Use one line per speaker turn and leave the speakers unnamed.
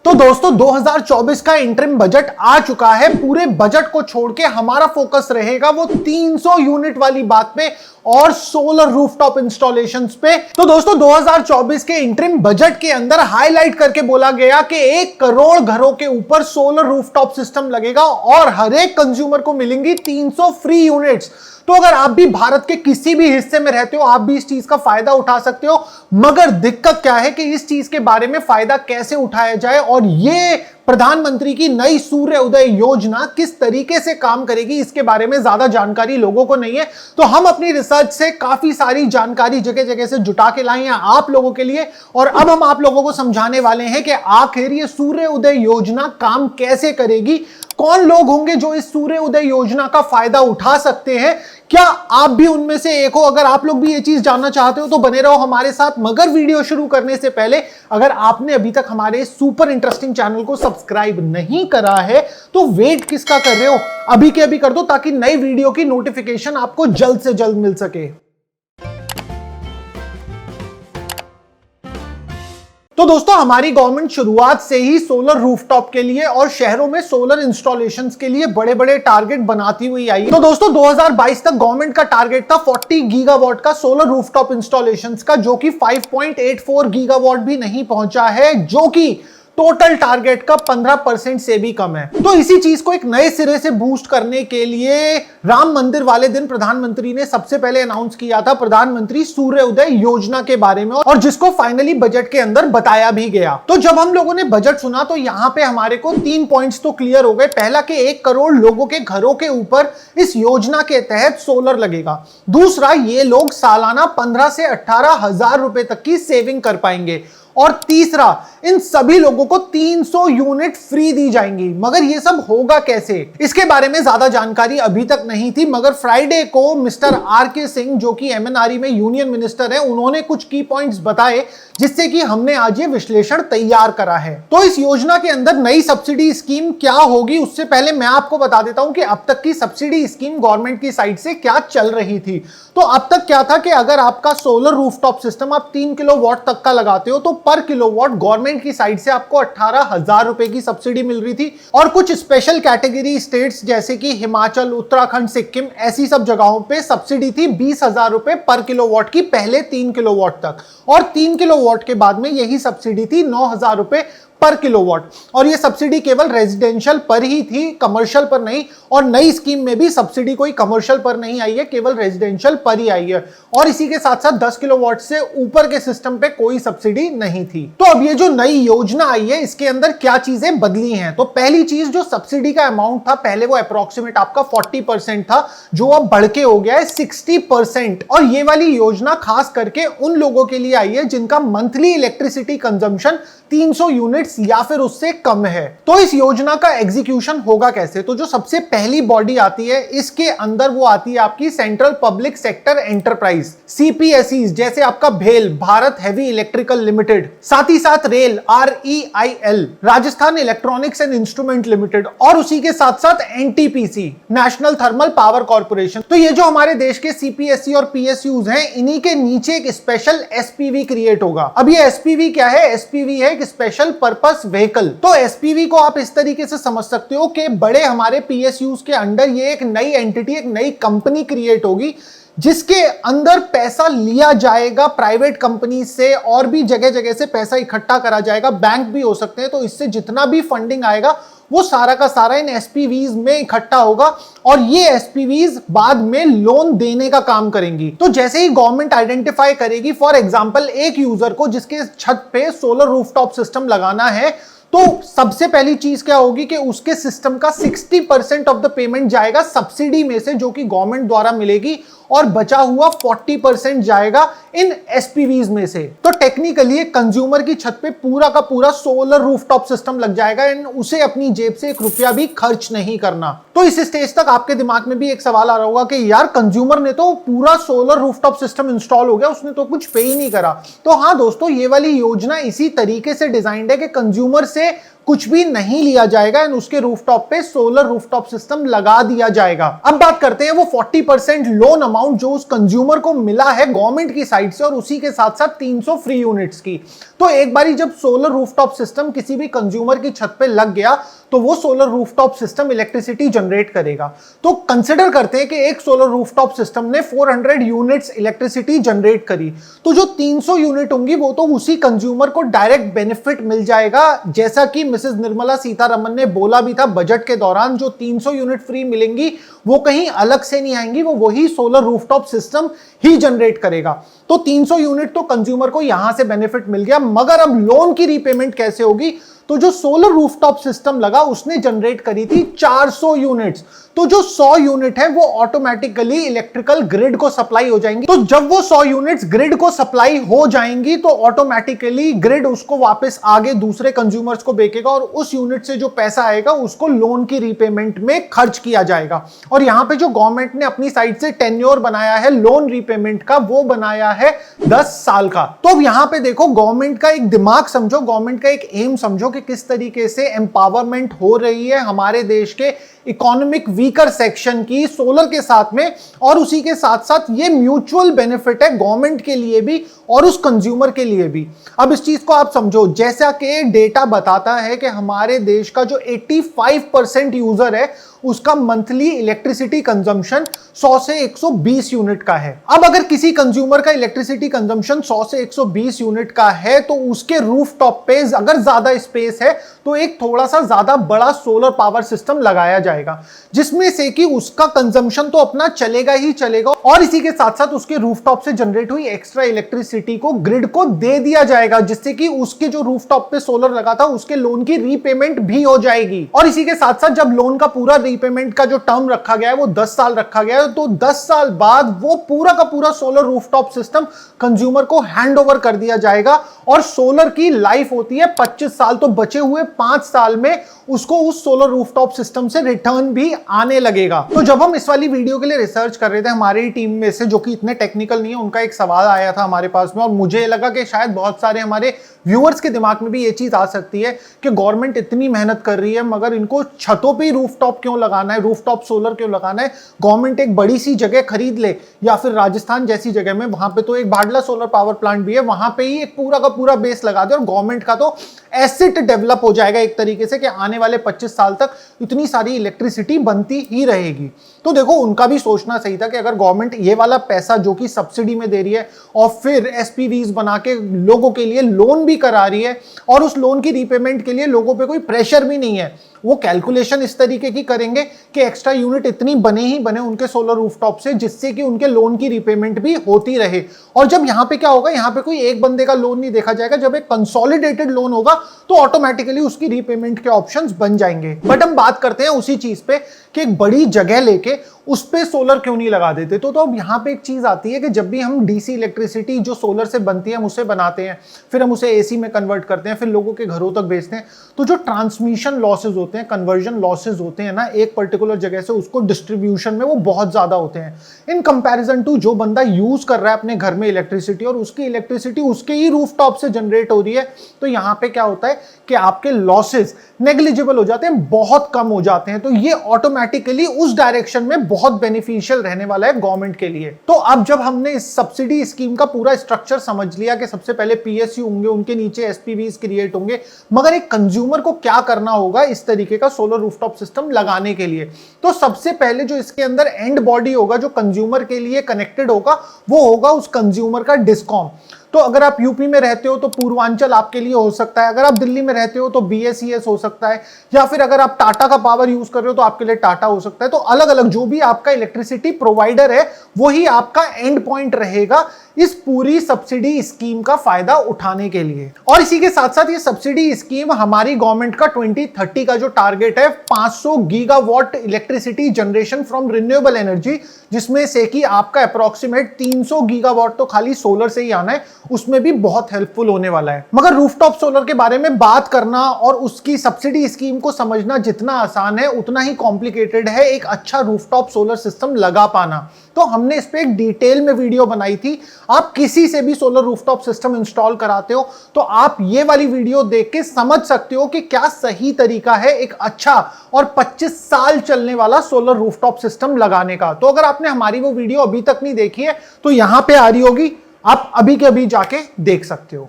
तो दोस्तों 2024 का इंटरिम बजट आ चुका है। पूरे बजट को छोड़ के हमारा फोकस रहेगा वो 300 यूनिट वाली बात पे और सोलर रूफटॉप इंस्टॉलेशंस पे। तो दोस्तों 2024 के इंटरिम बजट के अंदर हाईलाइट करके बोला गया कि 1 करोड़ घरों के ऊपर सोलर रूफटॉप सिस्टम लगेगा और हर एक कंज्यूमर को मिलेंगी 300 फ्री यूनिट्स। तो अगर आप भी भारत के किसी भी हिस्से में रहते हो, आप भी इस चीज का फायदा उठा सकते हो। मगर दिक्कत क्या है कि इस चीज के बारे में फायदा कैसे उठाया जाए और ये प्रधानमंत्री की नई सूर्य उदय योजना किस तरीके से काम करेगी, इसके बारे में ज्यादा जानकारी लोगों को नहीं है। तो हम अपनी रिसर्च से काफी सारी जानकारी जगह जगह से जुटा के लाए हैं आप लोगों के लिए, और अब हम आप लोगों को समझाने वाले हैं कि आखिर ये सूर्य उदय योजना काम कैसे करेगी, कौन लोग होंगे जो इस सूर्य उदय योजना का फायदा उठा सकते हैं, क्या आप भी उनमें से एक हो। अगर आप लोग भी ये चीज जानना चाहते हो तो बने रहो हमारे साथ। मगर वीडियो शुरू करने से पहले अगर आपने अभी तक हमारे सुपर इंटरेस्टिंग चैनल को सब्सक्राइब नहीं करा है तो वेट किसका कर रहे हो, अभी के अभी कर दो ताकि नई वीडियो की नोटिफिकेशन आपको जल्द से जल्द मिल सके। तो दोस्तों हमारी गवर्नमेंट शुरुआत से ही सोलर रूफटॉप के लिए और शहरों में सोलर इंस्टॉलेशंस के लिए बड़े बड़े टारगेट बनाती हुई आई है। तो दोस्तों 2022 तक गवर्नमेंट का टारगेट था 40 गीगावाट का सोलर रूफटॉप इंस्टॉलेशंस का, जो कि 5.84 गीगावाट भी नहीं पहुंचा है, जो कि टोटल टारगेट का 15% से भी कम है। तो इसी चीज को एक नए सिरे से बूस्ट करने के लिए राम मंदिर वाले दिन प्रधानमंत्री ने सबसे पहले अनाउंस किया था प्रधानमंत्री सूर्य उदय योजना के बारे में, और जिसको फाइनली बजट के अंदर बताया भी गया। तो जब हम लोगों ने बजट सुना तो यहां पे हमारे को 3 पॉइंट्स तो क्लियर हो गए। पहला कि 1 करोड़ लोगों के घरों के ऊपर इस योजना के तहत सोलर लगेगा। दूसरा, ये लोग सालाना 15 से 18 हजार रुपए तक की सेविंग कर पाएंगे। और तीसरा, इन सभी लोगों को 300 यूनिट फ्री दी जाएंगी। मगर ये सब होगा कैसे, इसके बारे में ज्यादा जानकारी अभी तक नहीं थी। मगर फ्राइडे को मिस्टर आर.के. सिंह, जो कि एमएनआरई में यूनियन मिनिस्टर है, उन्होंने कुछ की पॉइंट्स बताए जिससे कि हमने आज ये विश्लेषण तैयार करा है। तो इस योजना के अंदर नई सब्सिडी स्कीम क्या होगी, उससे पहले मैं आपको बता देता हूं कि अब तक की सब्सिडी स्कीम गवर्नमेंट की साइड से क्या चल रही थी। तो अब तक क्या था कि अगर आपका सोलर रूफटॉप सिस्टम आप 3 किलोवाट तक का लगाते हो तो पर किलोवाट गवर्नमेंट की साइड से आपको 18,000 रुपए की सब्सिडी मिल रही थी। और कुछ स्पेशल कैटेगरी स्टेट्स जैसे कि हिमाचल, उत्तराखंड, सिक्किम, ऐसी सब जगहों पे सब्सिडी थी 20,000 रुपए पर किलोवाट की पहले 3 किलोवाट तक, और 3 किलोवाट के बाद में यही सब्सिडी थी 9,000 रुपए पर किलोवाट। और ये सब्सिडी केवल रेजिडेंशियल पर ही थी, कमर्शियल पर नहीं। और नई स्कीम में भी सब्सिडी कोई कमर्शियल पर नहीं आई है, केवल रेजिडेंशियल पर ही आई है। और इसी के साथ साथ 10 किलोवाट से ऊपर के सिस्टम पे कोई सब्सिडी नहीं थी। तो अब ये जो नई योजना आई है इसके अंदर क्या चीजें बदली हैं। तो पहली चीज, जो सब्सिडी का अमाउंट था पहले वो अप्रोक्सीमेट आपका 40% था, जो अब बढ़ के हो गया है 60%। और ये वाली योजना खास करके उन लोगों के लिए आई है जिनका मंथली इलेक्ट्रिसिटी कंजम्पशन 300 यूनिट्स या फिर उससे कम है। तो इस योजना का एग्जीक्यूशन होगा कैसे। तो जो सबसे पहली बॉडी आती है इसके अंदर वो आती है आपकी central public sector enterprise, CPSE, जैसे आपका भेल, भारत हेवी इलेक्ट्रिकल लिमिटेड, साथ ही साथ rail, REIL, Rajasthan electronics and instrument limited, और उसी के साथ साथ NTPC, national thermal power corporation. तो ये जो हमारे देश के सीपीएसई और पीएसयूज हैं, इन्हीं के नीचे एक स्पेशल एसपीवी क्रिएट होगा। अब ये एसपीवी क्या है, एसपीवी है स्पेशल पर्पस व्हीकल। तो एसपीवी को आप इस तरीके से समझ सकते हो कि बड़े हमारे पीएसयूज के अंडर ये एक नई एंटिटी, एक नई कंपनी क्रिएट होगी जिसके अंदर पैसा लिया जाएगा प्राइवेट कंपनी से, और भी जगह जगह से पैसा इकट्ठा करा जाएगा, बैंक भी हो सकते हैं। तो इससे जितना भी फंडिंग आएगा वो सारा का सारा इन एसपीवीज में इकट्ठा होगा, और ये एसपीवीज बाद में लोन देने का काम करेंगी। तो जैसे ही गवर्नमेंट आइडेंटिफाई करेगी, फॉर एग्जांपल एक यूजर को जिसके छत पे सोलर रूफटॉप सिस्टम लगाना है, तो सबसे पहली चीज क्या होगी कि उसके सिस्टम का 60% ऑफ द पेमेंट जाएगा सब्सिडी में से, जो कि गवर्नमेंट द्वारा मिलेगी, और बचा हुआ 40% जाएगा इन एसपीवीज में से। तो टेक्निकली एक कंज्यूमर की छत पे पूरा का पूरा सोलर रूफटॉप सिस्टम लग जाएगा, एंड उसे अपनी जेब से 1 रुपया भी खर्च नहीं करना। तो इस स्टेज तक आपके दिमाग में भी एक सवाल आ रहा होगा कि यार कंज्यूमर ने तो पूरा सोलर रूफटॉप सिस्टम इंस्टॉल हो गया, उसने तो कुछ पे ही नहीं करा। तो हाँ दोस्तों, ये वाली योजना इसी तरीके से डिजाइंड है कि कंज्यूमर से कुछ भी नहीं लिया जाएगा एंड उसके रूफटॉप पे सोलर रूफटॉप सिस्टम लगा दिया जाएगा। अब बात करते हैं वो 40% लोन अमाउंट जो उस कंज्यूमर को मिला है गवर्नमेंट की साइड से और उसी के साथ साथ 300 फ्री यूनिट्स की। तो एक बारी जब सोलर रूफटॉप सिस्टम किसी भी कंज्यूमर की छत पे लग गया तो वो solar rooftop system electricity generate करेगा। तो कंसिडर करते हैं कि एक सोलर रूफटॉप सिस्टम ने 400 यूनिट्स इलेक्ट्रिसिटी जनरेट करी, तो जो 300 यूनिट होंगी वो तो उसी कंज्यूमर को डायरेक्ट बेनिफिट मिल जाएगा। जैसा कि मिसेस निर्मला सीतारमन ने बोला भी था बजट के दौरान, जो 300 यूनिट फ्री मिलेंगी वो कहीं अलग से नहीं आएंगी, वो वही सोलर रूफटॉप सिस्टम ही जनरेट करेगा। तो 300 यूनिट तो कंज्यूमर को यहां से बेनिफिट मिल गया, मगर अब लोन की रीपेमेंट कैसे होगी? तो जो सोलर रूफटॉप सिस्टम लगा उसने जनरेट करी थी 400 यूनिट्स, तो जो 100 यूनिट है वो ऑटोमेटिकली इलेक्ट्रिकल ग्रिड को सप्लाई हो जाएंगी। तो जब वो 100 यूनिट्स ग्रिड को सप्लाई हो जाएंगी तो ऑटोमेटिकली ग्रिड उसको वापस आगे दूसरे कंज्यूमर्स को बेचेगा और उस यूनिट से जो पैसा आएगा उसको लोन की रीपेमेंट में खर्च किया जाएगा। और यहां पे जो गवर्नमेंट ने अपनी साइड से टेन्योर बनाया है लोन रीपेमेंट का, वो बनाया है 10 साल का। तो अब यहां पे देखो गवर्नमेंट का एक दिमाग समझो, गवर्नमेंट का एक एम समझो कि किस तरीके से एम्पावरमेंट हो रही है हमारे देश के इकोनॉमिक वीकर सेक्शन की सोलर के साथ में, और उसी के साथ साथ ये म्यूचुअल बेनिफिट है गवर्नमेंट के लिए भी और उस कंज्यूमर के लिए भी। अब इस चीज को आप समझो, जैसा कि डेटा बताता है कि हमारे देश का जो 85% यूजर है उसका मंथली इलेक्ट्रिसिटी कंजम्पशन 100 से 120 यूनिट का है। अब अगर किसी कंज्यूमर का इलेक्ट्रिसिटी कंजम्पशन 100 से 120 यूनिट का है तो उसके रूफटॉप पे अगर ज्यादा स्पेस है तो एक थोड़ा सा ज्यादा बड़ा सोलर पावर सिस्टम लगाया जाएगा, जिसमें से कि उसका कंजम्पशन तो अपना चलेगा ही चलेगा और इसी के साथ साथ उसके रूफटॉप से जनरेट हुई एक्स्ट्रा इलेक्ट्रिसिटी को ग्रिड को दे दिया जाएगा, जिससे कि उसके जो रूफटॉप पे सोलर लगा था उसके लोन की रीपेमेंट भी हो जाएगी। और इसी के साथ साथ जब लोन का पूरा रीपेमेंट का जो टर्म रखा गया है वो 10 साल रखा गया है, तो 10 साल बाद वो पूरा का पूरा सोलर रूफटॉप सिस्टम कंज्यूमर को हैंड ओवर कर दिया जाएगा। और सोलर की लाइफ होती है 25 साल, तो बचे हुए 5 साल में उसको उस सोलर रूफटॉप सिस्टम से रिटर्न भी आने लगेगा। तो जब हम इस वाली वीडियो के लिए रिसर्च कर रहे थे, हमारी टीम में से जो कि इतने टेक्निकल नहीं है, उनका एक सवाल आया था हमारे पास में और मुझे लगा कि शायद बहुत सारे हमारे व्यूअर्स के दिमाग में भी ये चीज आ सकती है कि गवर्नमेंट इतनी मेहनत कर रही है मगर इनको छतों पे रूफटॉप क्यों लगाना है, रूफटॉप सोलर क्यों लगाना है? गवर्नमेंट एक बड़ी सी जगह खरीद ले, या फिर राजस्थान जैसी जगह में, वहां पे तो एक भाडला सोलर पावर प्लांट भी है, वहां पे ही एक पूरा का पूरा बेस लगा दे और गवर्नमेंट का तो एसेट डेवलप हो जाएगा एक तरीके से कि आने वाले 25 साल तक इतनी सारी इलेक्ट्रिसिटी बनती ही रहेगी। तो देखो उनका भी सोचना सही था कि अगर गवर्नमेंट ये वाला पैसा जो कि सब्सिडी में दे रही है और फिर एसपीवीज बना के लोगों के लिए लोन भी करा रही है और उस लोन की रीपेमेंट के लिए लोगों पे कोई प्रेशर भी नहीं है, वो कैलकुलेशन इस तरीके की करेंगे कि एक्स्ट्रा यूनिट इतनी बने ही बने उनके सोलर रूफटॉप से जिससे कि उनके लोन की रीपेमेंट भी होती रहे। और जब यहाँ पे क्या होगा, यहाँ पे कोई एक बंदे का लोन नहीं देखा जाएगा, जब एक कंसोलिडेटेड लोन होगा तो ऑटोमेटिकली उसकी रीपेमेंट के ऑप्शंस बन जाएंगे। बट हम बात करते हैं उसी चीज पे कि एक बड़ी जगह लेके उस पे सोलर क्यों नहीं लगा देते। तो अब यहाँ पे एक चीज आती है कि जब भी हम डीसी इलेक्ट्रिसिटी जो सोलर से बनती है हम उसे बनाते हैं, फिर हम उसे एसी में कन्वर्ट करते हैं, फिर लोगों के घरों तक भेजते हैं, तो जो ट्रांसमिशन लॉसेज होते हैं, कन्वर्जन लॉसेज होते हैं ना एक पर्टिकुलर जगह से उसको डिस्ट्रीब्यूशन में, वो बहुत ज्यादा होते हैं इन कंपैरिजन टू जो बंदा यूज कर रहा है अपने घर में इलेक्ट्रिसिटी और उसकी इलेक्ट्रिसिटी उसके ही रूफटॉप से जनरेट हो रही है। तो यहाँ पे क्या होता है कि आपके लॉसेज नेग्लिजिबल हो जाते हैं, बहुत कम हो जाते हैं। तो ये ऑटोमेटिकली उस डायरेक्शन में बहुत बेनिफिशियल रहने वाला है गवर्नमेंट के लिए। तो अब जब हमने इस सब्सिडी स्कीम का पूरा स्ट्रक्चर समझ लिया कि सबसे पहले पीएसयू होंगे, उनके नीचे एसपीवीज क्रिएट होंगे, मगर एक कंज्यूमर को क्या करना होगा इस तरीके का सोलर रूफटॉप सिस्टम लगाने के लिए, तो सबसे पहले जो इसके अंदर एंड बॉडी होगा जो कंज्यूमर के लिए कनेक्टेड होगा वो होगा उस कंज्यूमर का डिस्कॉम। तो अगर आप यूपी में रहते हो तो पूर्वांचल आपके लिए हो सकता है, अगर आप दिल्ली में रहते हो तो बीएसईएस हो सकता है, या फिर अगर आप टाटा का पावर यूज कर रहे हो तो आपके लिए टाटा हो सकता है। तो अलग अलग जो भी आपका इलेक्ट्रिसिटी प्रोवाइडर है वही आपका एंड पॉइंट रहेगा इस पूरी सब्सिडी स्कीम का फायदा उठाने के लिए। और इसी के साथ साथ ये सब्सिडी स्कीम हमारी गवर्नमेंट का 2030 का जो टारगेट है 500 gigawatt electricity generation from renewable energy, जिसमें से कि आपका अप्रोक्सीमेट 300 गीगावाट तो खाली सोलर से ही आना है उसमें भी बहुत हेल्पफुल होने वाला है। मगर रूफटॉप सोलर के बारे में बात करना और उसकी सब्सिडी स्कीम को समझना जितना आसान है उतना ही कॉम्प्लिकेटेड है एक अच्छा रूफटॉप सोलर सिस्टम लगा पाना। तो हमने इस पे एक डिटेल में वीडियो बनाई थी। आप किसी से भी सोलर रूफटॉप सिस्टम इंस्टॉल कराते हो तो आप ये वाली वीडियो देख के समझ सकते हो कि क्या सही तरीका है एक अच्छा और 25 साल चलने वाला सोलर रूफटॉप सिस्टम लगाने का। तो अगर आपने हमारी वो वीडियो अभी तक नहीं देखी है तो यहां पे आ रही होगी, आप अभी के अभी जाके देख सकते हो।